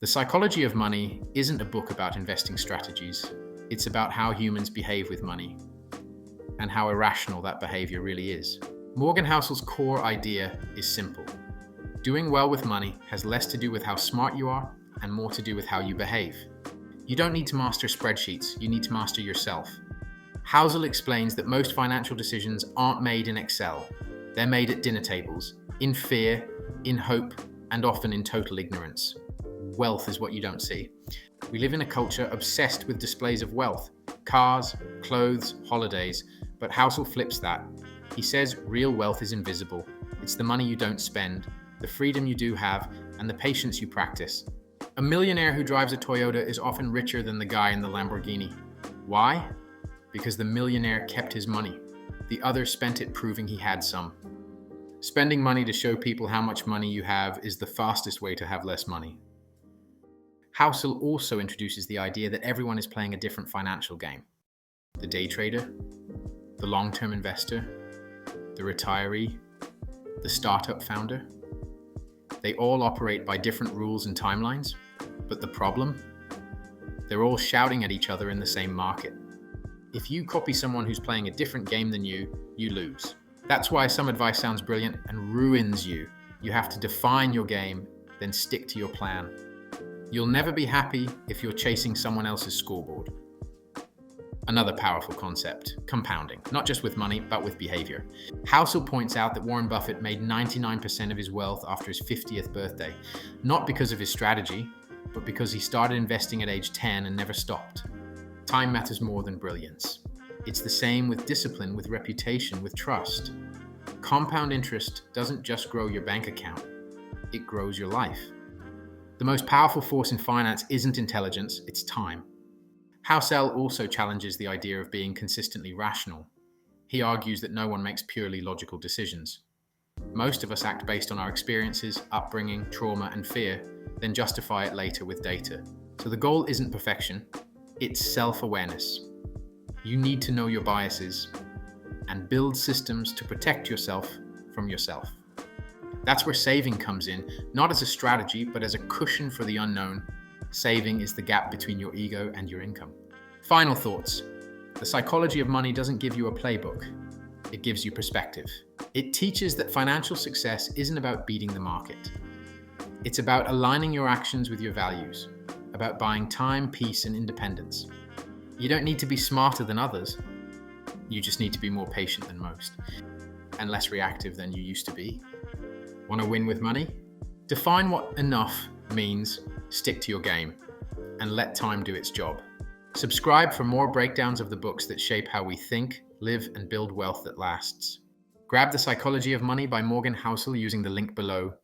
The Psychology of Money isn't a book about investing strategies. It's about how humans behave with money and how irrational that behavior really is. Morgan Housel's core idea is simple. Doing well with money has less to do with how smart you are and more to do with how you behave. You don't need to master spreadsheets, you need to master yourself. Housel explains that most financial decisions aren't made in Excel. They're made at dinner tables, in fear, in hope, and often in total ignorance. Wealth is what you don't see. We live in a culture obsessed with displays of wealth, cars, clothes, holidays, but Housel flips that. He says real wealth is invisible. It's the money you don't spend, the freedom you do have, and the patience you practice. A millionaire who drives a Toyota is often richer than the guy in the Lamborghini. Why? Because the millionaire kept his money. The other spent it proving he had some. Spending money to show people how much money you have is the fastest way to have less money. Housel also introduces the idea that everyone is playing a different financial game. The day trader, the long-term investor, the retiree, the startup founder. They all operate by different rules and timelines, but the problem? They're all shouting at each other in the same market. If you copy someone who's playing a different game than you lose. That's why some advice sounds brilliant and ruins you. You have to define your game, then stick to your plan. You'll never be happy if you're chasing someone else's scoreboard. Another powerful concept, compounding, not just with money, but with behavior. Housel points out that Warren Buffett made 99% of his wealth after his 50th birthday, not because of his strategy, but because he started investing at age 10 and never stopped. Time matters more than brilliance. It's the same with discipline, with reputation, with trust. Compound interest doesn't just grow your bank account, it grows your life. The most powerful force in finance isn't intelligence, it's time. Housel also challenges the idea of being consistently rational. He argues that no one makes purely logical decisions. Most of us act based on our experiences, upbringing, trauma, and fear, then justify it later with data. So the goal isn't perfection, it's self-awareness. You need to know your biases and build systems to protect yourself from yourself. That's where saving comes in, not as a strategy, but as a cushion for the unknown. Saving is the gap between your ego and your income. Final thoughts. The Psychology of Money doesn't give you a playbook. It gives you perspective. It teaches that financial success isn't about beating the market. It's about aligning your actions with your values, about buying time, peace, and independence. You don't need to be smarter than others. You just need to be more patient than most, and less reactive than you used to be. Want to win with money? Define what enough means, stick to your game, and let time do its job. Subscribe for more breakdowns of the books that shape how we think, live, and build wealth that lasts. Grab The Psychology of Money by Morgan Housel using the link below